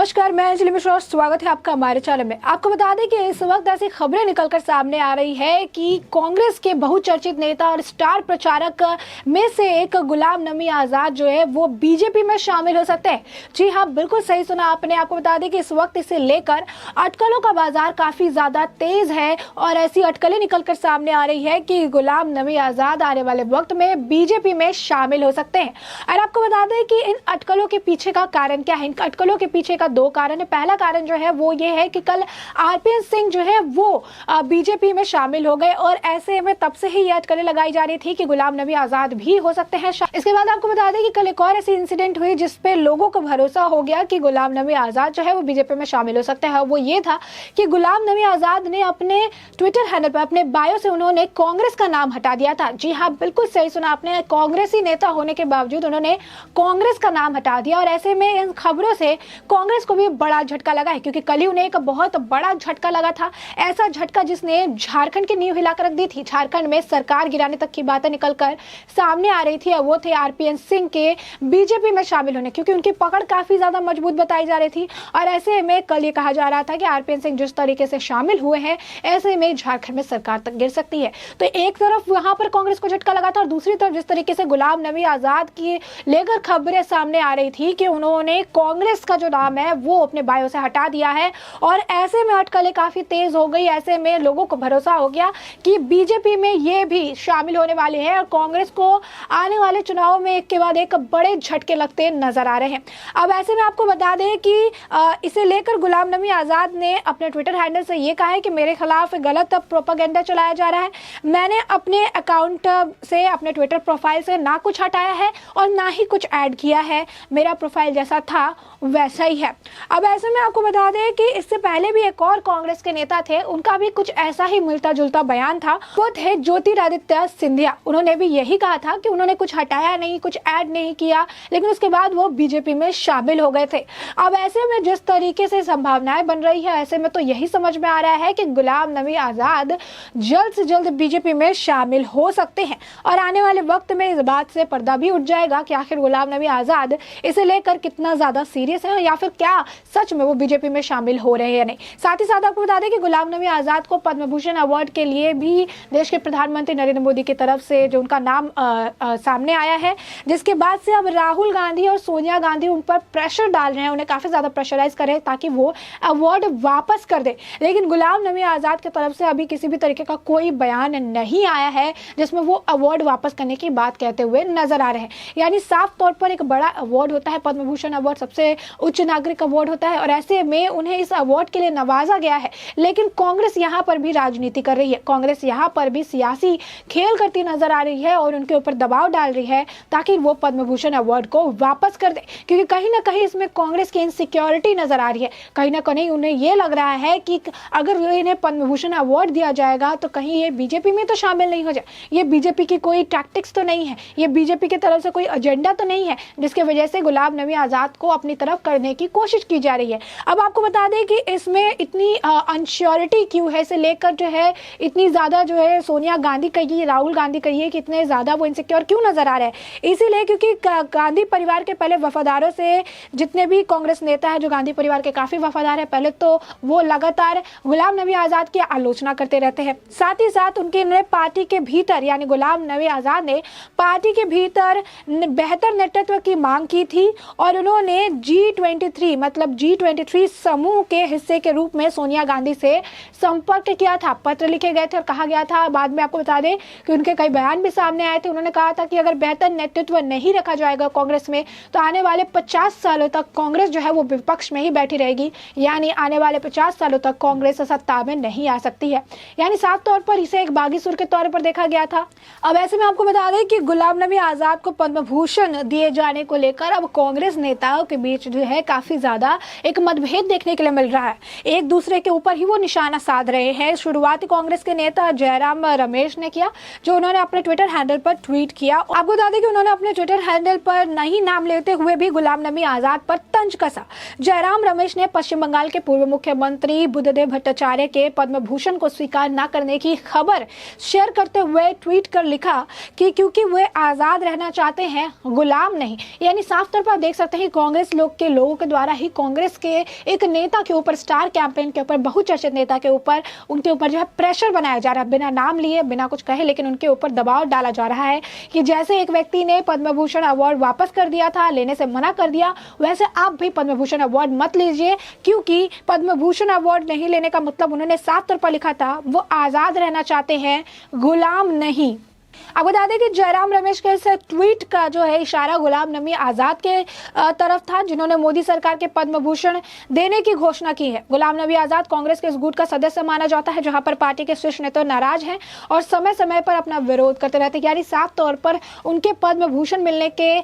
नमस्कार, मैं अंजलि मिश्रा और स्वागत है आपका हमारे चैनल में। आपको बता दें कि इस वक्त ऐसी खबरें निकलकर सामने आ रही है कि कांग्रेस के बहुचर्चित नेता और स्टार प्रचारक में से एक गुलाम नबी आजाद जो है वो बीजेपी में शामिल हो सकते हैं। जी हाँ, बिल्कुल सही सुना आपने। आपको बता दें कि इस वक्त इसे लेकर अटकलों का बाजार काफी ज्यादा तेज है और ऐसी अटकलें निकलकर सामने आ रही है कि गुलाम नबी आजाद आने वाले वक्त में बीजेपी में शामिल हो सकते हैं। और आपको बता दें कि इन अटकलों के पीछे का कारण क्या है। इन अटकलों के पीछे का दो कारण है। पहला कारण जो है वो ये है कि कल आरपीएन सिंह जो है वो बीजेपी में शामिल हो गए और ऐसे में तब से ही ये अटकलें लगाई जा रही थी कि गुलाम नबी आजाद भी हो सकते हैं। इसके बाद आपको बता दें कि कल एक और ऐसी इंसिडेंट हुई जिसपे लोगों को भरोसा हो गया कि गुलाम नबी आजाद जो है वो बीजेपी में शामिल हो सकते हैं। वो ये था कि गुलाम नबी आजाद ने अपने ट्विटर हैंडल पर अपने बायो से उन्होंने कांग्रेस का नाम हटा दिया था। जी हाँ, बिल्कुल सही सुना आपने। कांग्रेसी नेता होने के बावजूद उन्होंने कांग्रेस का नाम हटा दिया और ऐसे में इन खबरों से कांग्रेस को भी बड़ा झटका लगा है, क्योंकि कल ही उन्हें एक बहुत बड़ा झटका लगा था। ऐसा झटका जिसने झारखंड की नींव हिलाकर रख दी थी। झारखंड में सरकार गिराने तक की बातें निकलकर सामने आ रही थी और वो थे आरपीएन सिंह के बीजेपी में शामिल होने, क्योंकि उनकी पकड़ काफी ज्यादा मजबूत बताई जा रही थी। और ऐसे में कल ये कहा जा रहा था कि आरपीएन सिंह जिस तरीके से शामिल हुए हैं ऐसे में झारखंड में सरकार तक गिर सकती है। तो एक तरफ वहां पर कांग्रेस को झटका लगा था और दूसरी तरफ जिस तरीके से गुलाम नबी आजाद की लेकर खबरें सामने आ रही थी कि उन्होंने कांग्रेस का जो नाम है वो अपने बायो से हटा दिया है और ऐसे में अटकलें काफी तेज हो गई। ऐसे में लोगों को भरोसा हो गया कि बीजेपी में ये भी शामिल होने वाले हैं और कांग्रेस को आने वाले चुनाव में एक के बाद एक बड़े झटके लगते नजर आ रहे हैं। अब ऐसे में आपको बता दें कि इसे लेकर गुलाम नबी आजाद ने अपने ट्विटर हैंडल से ये कहा है कि मेरे खिलाफ गलत प्रोपेगेंडा चलाया जा रहा है। मैंने अपने अकाउंट से, अपने ट्विटर प्रोफाइल से ना कुछ हटाया है और ना ही कुछ ऐड किया है। मेरा प्रोफाइल जैसा था वैसा ही है। अब ऐसे में आपको बता दें कि इससे पहले भी एक और कांग्रेस के नेता थे, उनका भी कुछ ऐसा ही मिलता जुलता बयान था। वो थे ज्योतिरादित्य सिंधिया। उन्होंने भी यही कहा था कि उन्होंने कुछ हटाया नहीं, कुछ ऐड नहीं किया, लेकिन उसके बाद वो बीजेपी में शामिल हो गए थे। अब ऐसे में जिस तरीके से संभावनाएं बन रही है, ऐसे में तो यही समझ में आ रहा है कि गुलाम नबी आजाद जल्द से जल्द बीजेपी में शामिल हो सकते हैं और आने वाले वक्त में इस बात से पर्दा भी उठ जाएगा कि आखिर गुलाम नबी आजाद इसे लेकर कितना ज्यादा सीरियस है या फिर क्या सच में वो बीजेपी में शामिल हो रहे हैं या नहीं। साथ ही साथ आपको बता दें कि गुलाम नबी आजाद को पद्म भूषण अवार्ड के लिए भी देश के प्रधानमंत्री नरेंद्र मोदी की तरफ से जो उनका नाम सामने आया है, जिसके बाद से अब राहुल गांधी और सोनिया गांधी उन पर प्रेशर डाल रहे हैं, उन्हें काफी ज्यादा प्रेशराइज कर रहे हैं ताकि वो अवार्ड वापस कर दे। लेकिन गुलाम नबी आजाद की तरफ से अभी किसी भी तरीके का कोई बयान नहीं आया है जिसमें वो अवार्ड वापस करने की बात कहते हुए नजर आ रहे हैं। यानी साफ तौर पर एक बड़ा अवार्ड होता है, पद्म भूषण अवार्ड सबसे उच्च नागरिक अवार्ड होता है और ऐसे में उन्हें इस अवार्ड के लिए नवाजा गया है। लेकिन कांग्रेस यहाँ पर भी राजनीति कर रही है, कांग्रेस यहाँ पर भी सियासी खेल करती नजर आ रही है और उनके ऊपर दबाव डाल रही है ताकि वो पद्म भूषण अवार्ड को वापस कर दे, क्योंकि कहीं ना कहीं इसमें कांग्रेस की इनसिक्योरिटी नजर आ रही है। कहीं ना कहीं उन्हें ये लग रहा है कि अगर इन्हें पद्म भूषण अवार्ड दिया जाएगा तो कहीं ये बीजेपी में तो शामिल नहीं हो जाए, ये बीजेपी की कोई टैक्टिक्स तो नहीं है, ये बीजेपी की तरफ से कोई एजेंडा तो नहीं है जिसके वजह से गुलाम नबी आजाद को अपनी तरफ करने की कोशिश की जा रही है। अब आपको बता दें कि इसमें इतनी अनश्योरिटी क्यों है, इसे लेकर जो है इतनी ज्यादा जो है सोनिया गांधी कहिए, राहुल गांधी कहिए कि इतने ज्यादा वो इनसिक्योर क्यों नजर आ रहे हैं। इसीलिए क्योंकि गांधी परिवार के पहले वफादारों से, जितने भी कांग्रेस नेता है जो गांधी परिवार के काफी वफादार है, पहले तो वो लगातार गुलाम नबी आजाद की आलोचना करते रहते हैं। साथ ही साथ उनके पार्टी के भीतर यानी गुलाम नबी आजाद ने पार्टी के भीतर बेहतर नेतृत्व की मांग की थी और उन्होंने G23 मतलब G23 समूह के हिस्से के रूप में सोनिया गांधी से संपर्क किया था। पत्र लिखे गए थे और कहा गया था, बाद में आपको बता दें कि उनके कई बयान भी सामने आए थे। उन्होंने कहा था कि अगर बेहतर नेतृत्व नहीं रखा जाएगा कांग्रेस में तो आने वाले 50 सालों तक कांग्रेस जो है वो विपक्ष में ही बैठी रहेगी, यानी आने वाले 50 सालों तक कांग्रेस सत्ता में नहीं आ सकती है। यानी साफ तौर पर इसे एक बागी सुर के तौर पर देखा गया था। अब ऐसे में आपको बता दें कि गुलाम नबी आजाद को पद्म भूषण दिए जाने को लेकर अब कांग्रेस नेताओं के बीच जो है काफी ज्यादा एक मतभेद देखने के लिए मिल रहा है। एक दूसरे के ऊपर ही वो निशाना साध रहे हैं। शुरुआती कांग्रेस के नेता जयराम रमेश ने किया, जो उन्होंने अपने ट्विटर हैंडल पर ट्वीट किया। आपको बता दें कि उन्होंने अपने ट्विटर हैंडल पर नहीं नाम लेते हुए भी गुलाम नबी आजाद पर तंज कसा। जयराम रमेश ने पश्चिम बंगाल के पूर्व मुख्यमंत्री बुद्धदेव भट्टाचार्य के पद्म भूषण को स्वीकार न करने की खबर शेयर करते हुए ट्वीट कर लिखा कि क्योंकि वे आजाद रहना चाहते हैं, गुलाम नहीं। यानी साफ तौर पर आप देख सकते हैं कांग्रेस लोगों के द्वारा ही कांग्रेस के एक नेता के ऊपर, स्टार कैंपेन के ऊपर, बहुचर्चित नेता के ऊपर, उनके ऊपर जो है प्रेशर बनाया जा रहा है, बिना नाम लिए, बिना कुछ कहे, लेकिन उनके ऊपर दबाव डाला जा रहा है कि जैसे एक व्यक्ति ने पद्म भूषण अवार्ड वापस कर दिया था, लेने से मना कर दिया, वैसे आप भी पद्म भूषण अवार्ड मत लीजिए, क्योंकि पद्म भूषण अवार्ड नहीं लेने का मतलब उन्होंने साफ तौर पर लिखा था, वो आजाद रहना चाहते हैं, गुलाम नहीं। अब बता दें कि जयराम रमेश के इस ट्वीट का जो है इशारा गुलाम नबी आजाद के तरफ था, जिन्होंने मोदी सरकार के पद्म भूषण देने की घोषणा की है। गुलाम नबी आजाद कांग्रेस के इस गुट का सदस्य माना जाता है, जहां पर पार्टी के शीर्ष नेता नाराज हैं और समय समय पर अपना विरोध करते रहते हैं। यानी साफ तौर पर उनके पद्म भूषण मिलने के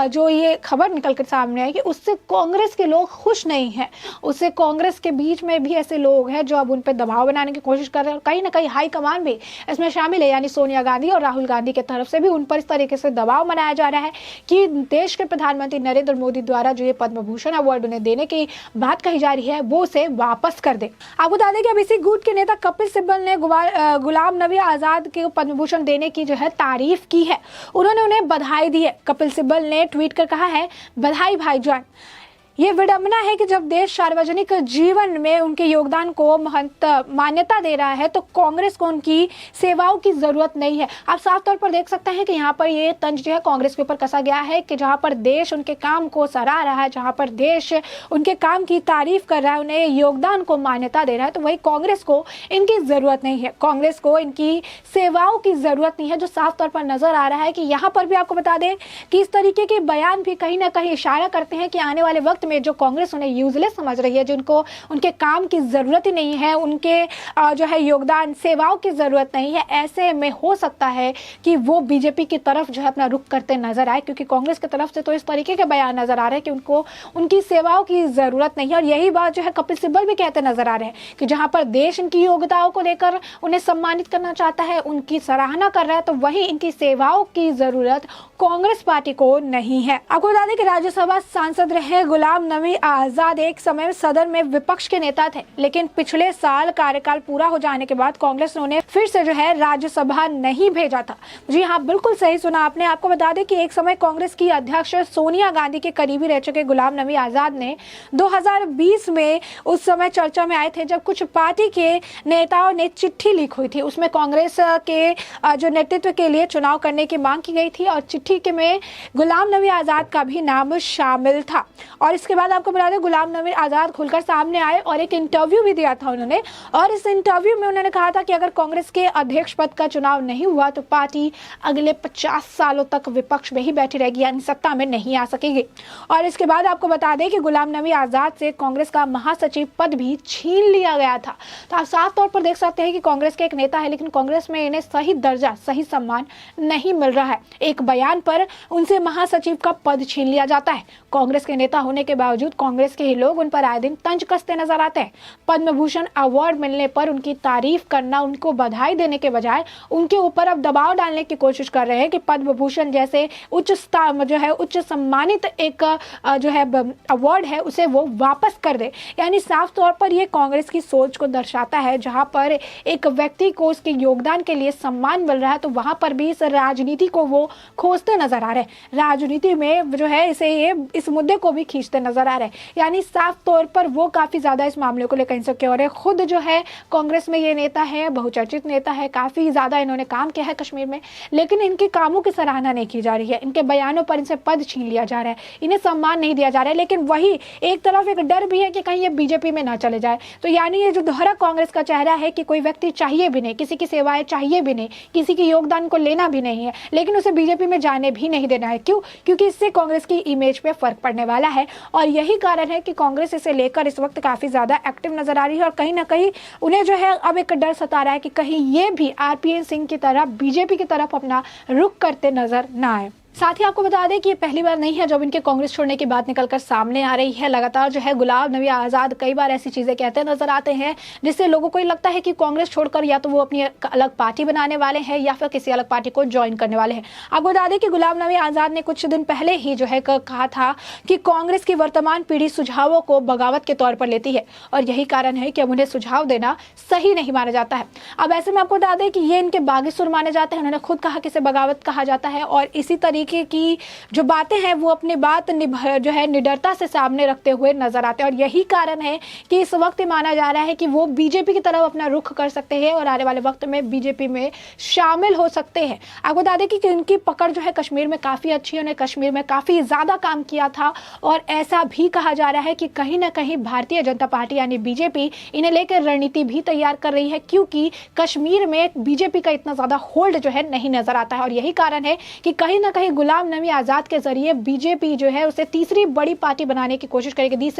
जो ये खबर निकल कर सामने आई कि उससे कांग्रेस के लोग खुश नहीं है, उससे कांग्रेस के बीच में भी ऐसे लोग हैं जो अब उन पर दबाव बनाने की कोशिश कर रहे हैं। कहीं ना कहीं हाईकमान भी इसमें शामिल है, यानी सोनिया गांधी और राहुल गांधी के तरफ से भी उन पर इस तरीके से दबाव बनाया जा रहा है कि देश के प्रधानमंत्री नरेंद्र मोदी द्वारा जो ये पद्म भूषण अवार्ड उन्हें देने की बात कही जा रही है, वो उसे वापस कर दे। आपको बता दें कि अब इसी गुट के नेता कपिल सिब्बल ने गुलाम नबी आजाद के पद्म भूषण देने की जो है तारीफ की है, उन्होंने उन्हें बधाई दी है। कपिल सिब्बल ने ट्वीट कर कहा है, बधाई भाईजान, ये विडंबना है कि जब देश सार्वजनिक जीवन में उनके योगदान को मान्यता दे रहा है तो कांग्रेस को उनकी सेवाओं की जरूरत नहीं है। आप साफ तौर पर देख सकते हैं कि यहाँ पर ये तंज जो है कांग्रेस के ऊपर कसा गया है कि जहाँ पर देश उनके काम को सराह रहा है, जहाँ पर देश उनके काम की तारीफ कर रहा है, उन्हें योगदान को मान्यता दे रहा है, तो वही कांग्रेस को इनकी जरूरत नहीं है, कांग्रेस को इनकी सेवाओं की जरूरत नहीं है, जो साफ तौर पर नजर आ रहा है। कि यहाँ पर भी आपको बता दें कि इस तरीके के बयान भी कहीं ना कहीं इशारा करते हैं कि आने वाले वक्त में जो कांग्रेस उन्हें यूजलेस समझ रही है, जिनको उनके काम की जरूरत ही नहीं है, उनके जो है योगदान सेवाओं की जरूरत नहीं है, ऐसे में हो सकता है कि वो बीजेपी की तरफ जो है अपना रुख करते नजर आए, क्योंकि कांग्रेस की तरफ से तो इस तरीके के बयान नजर आ रहे हैं कि उनको उनकी सेवाओं की जरूरत नहीं है। और यही बात जो है कपिल सिब्बल भी कहते नजर आ रहे हैं कि जहां पर देश इनकी योग्यताओं को लेकर उन्हें सम्मानित करना चाहता है, उनकी सराहना कर रहा है, तो वही इनकी सेवाओं की जरूरत कांग्रेस पार्टी को नहीं है। आपको बता दें कि राज्यसभा सांसद रहे गुलाम नबी आजाद एक समय में सदन में विपक्ष के नेता थे, लेकिन पिछले साल कार्यकाल पूरा हो जाने के बाद कांग्रेस ने उन्हें फिर से जो है राज्यसभा नहीं भेजा था। जी हाँ, बिल्कुल सही सुना आपने। आपको बता दें कि एक समय कांग्रेस की अध्यक्ष सोनिया गांधी के करीबी रह चुके गुलाम नबी आजाद ने 2020 में उस समय चर्चा में आए थे, जब कुछ पार्टी के नेताओं ने चिट्ठी लीक हुई थी, उसमें कांग्रेस के जो नेतृत्व के लिए चुनाव करने की मांग की गई थी और चिट्ठी के में गुलाम नबी आजाद का भी नाम शामिल था। और इसके बाद आपको बता दें गुलाम नबी आजाद खुलकर सामने आए और एक इंटरव्यू भी दिया था उन्होंने, और इस इंटरव्यू में उन्होंने कहा था कि अगर कांग्रेस के अध्यक्ष पद का चुनाव नहीं हुआ तो पार्टी अगले 50 सालों तक विपक्ष में ही बैठी रहेगी, यानी सत्ता में नहीं आ सकेगी। और इसके बाद आपको बता दें कि गुलाम नबी आजाद से कांग्रेस का महासचिव पद भी छीन लिया गया था। तो आप साफ तौर पर देख सकते हैं कि कांग्रेस के एक नेता है, लेकिन कांग्रेस में इन्हें सही दर्जा, सही सम्मान नहीं मिल रहा है। एक बयान पर उनसे महासचिव का पद छीन लिया जाता है। कांग्रेस के नेता होने के बावजूद कांग्रेस के ही लोग उन पर आए दिन तंज कसते नजर आते हैं। पद्म भूषण अवार्ड मिलने पर उनकी तारीफ करना, उनको बधाई देने के बजाय उनके ऊपर अब दबाव डालने की कोशिश कर रहे हैं कि पद्म भूषण जैसे उच्च सम्मानित एक जो है अवार्ड है, उसे वो वापस कर दे। यानी साफ तौर पर ये कांग्रेस की सोच को दर्शाता है, जहां पर एक व्यक्ति को उसके योगदान के लिए सम्मान मिल रहा है, तो वहां पर भी इस राजनीति को वो खोजते नजर आ रहे हैं। राजनीति में जो है इस मुद्दे को भी खींचते नजर आ रहे हैं। यानी साफ तौर पर वो काफी ज्यादा इस मामले को लेकर इनसिक्योर है। खुद जो है कांग्रेस में ये नेता है, बहुचर्चित नेता है, काफी ज्यादा इन्होंने काम किया है कश्मीर में, लेकिन इनके कामों की सराहना नहीं की जा रही है, इनके बयानों पर इनसे पद छीन लिया जा रहा है, इन्हें सम्मान नहीं दिया जा रहा है। लेकिन वही एक तरफ एक डर भी है कि कहीं ये बीजेपी में ना चले जाए। तो यानी ये जो दोहरा कांग्रेस का चेहरा है कि कोई व्यक्ति चाहिए भी नहीं, किसी की सेवाएं चाहिए भी नहीं, किसी की योगदान को लेना भी नहीं है, लेकिन उसे बीजेपी में जाने भी नहीं देना है। क्यों? क्योंकि इससे कांग्रेस की इमेज पे फर्क पड़ने वाला है, और यही कारण है कि कांग्रेस इसे लेकर इस वक्त काफी ज्यादा एक्टिव नजर आ रही है। और कहीं ना कहीं उन्हें जो है अब एक डर सता रहा है कि कहीं ये भी आरपीएन सिंह की तरह बीजेपी की तरफ अपना रुख करते नजर ना आए। साथ ही आपको बता दें कि ये पहली बार नहीं है जब इनके कांग्रेस छोड़ने की बात निकलकर सामने आ रही है। लगातार जो है गुलाम नबी आजाद कई बार ऐसी चीजें कहते नजर आते हैं जिससे लोगों को लगता है कि कांग्रेस छोड़कर या तो वो अपनी अलग पार्टी बनाने वाले हैं या फिर किसी अलग पार्टी को ज्वाइन करने वाले हैं। आपको बता दें कि गुलाम नबी आजाद ने कुछ दिन पहले ही जो है कहा था कि कांग्रेस की वर्तमान पीढ़ी सुझावों को बगावत के तौर पर लेती है, और यही कारण है कि अब उन्हें सुझाव देना सही नहीं माना जाता है। अब ऐसे में आपको बता दें कि ये इनके बागी सुर माने जाते हैं। उन्होंने खुद कहा कि इसे बगावत कहा जाता है, और इसी तरीके तरीके की जो बातें हैं वो अपनी बात जो है निडरता से सामने रखते हुए नजर आते हैं, और यही कारण है कि इस वक्त माना जा रहा है कि वो बीजेपी की तरफ अपना रुख कर सकते हैं और आने वाले वक्त में बीजेपी में शामिल हो सकते हैं। आपको बता दें कि उनकी पकड़ जो है कश्मीर में काफ़ी अच्छी है, उन्हें कश्मीर में काफ़ी ज़्यादा काम किया था, और ऐसा भी कहा जा रहा है कि कहीं ना कहीं भारतीय जनता पार्टी यानी बीजेपी इन्हें लेकर रणनीति भी तैयार कर रही है, क्योंकि कश्मीर में बीजेपी का इतना ज़्यादा होल्ड जो है नहीं नजर आता है। और यही कारण है कि कहीं ना कहीं गुलाम नबी आज़ाद के जरिए बीजेपी जो है उसे तीसरी बड़ी पार्टी बनाने की कोशिश करेगी,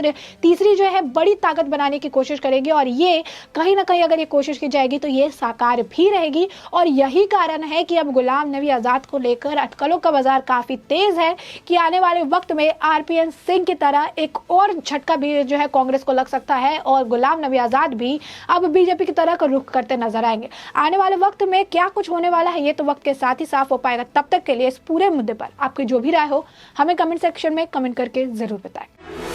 तीसरी जो है बड़ी ताकत बनाने की कोशिश करेगी, और ये कहीं ना कहीं अगर ये कोशिश की जाएगी तो ये साकार भी रहेगी। और यही कारण है कि अब गुलाम नबी आज़ाद को लेकर अटकलों का बाजार काफ़ी तेज है कि आने वाले वक्त में आरपीएन सिंह की तरह एक और झटका भी जो है कांग्रेस को लग सकता है, और गुलाम नबी आज़ाद भी अब बीजेपी की तरह का रुख करते नजर आएंगे। आने वाले वक्त में क्या कुछ होने वाला है ये तो वक्त के साथ ही साफ हो पाएगा। तब तक के लिए इस पूरे मुद्दे पर आपकी जो भी राय हो हमें कमेंट सेक्शन में कमेंट करके जरूर बताएं।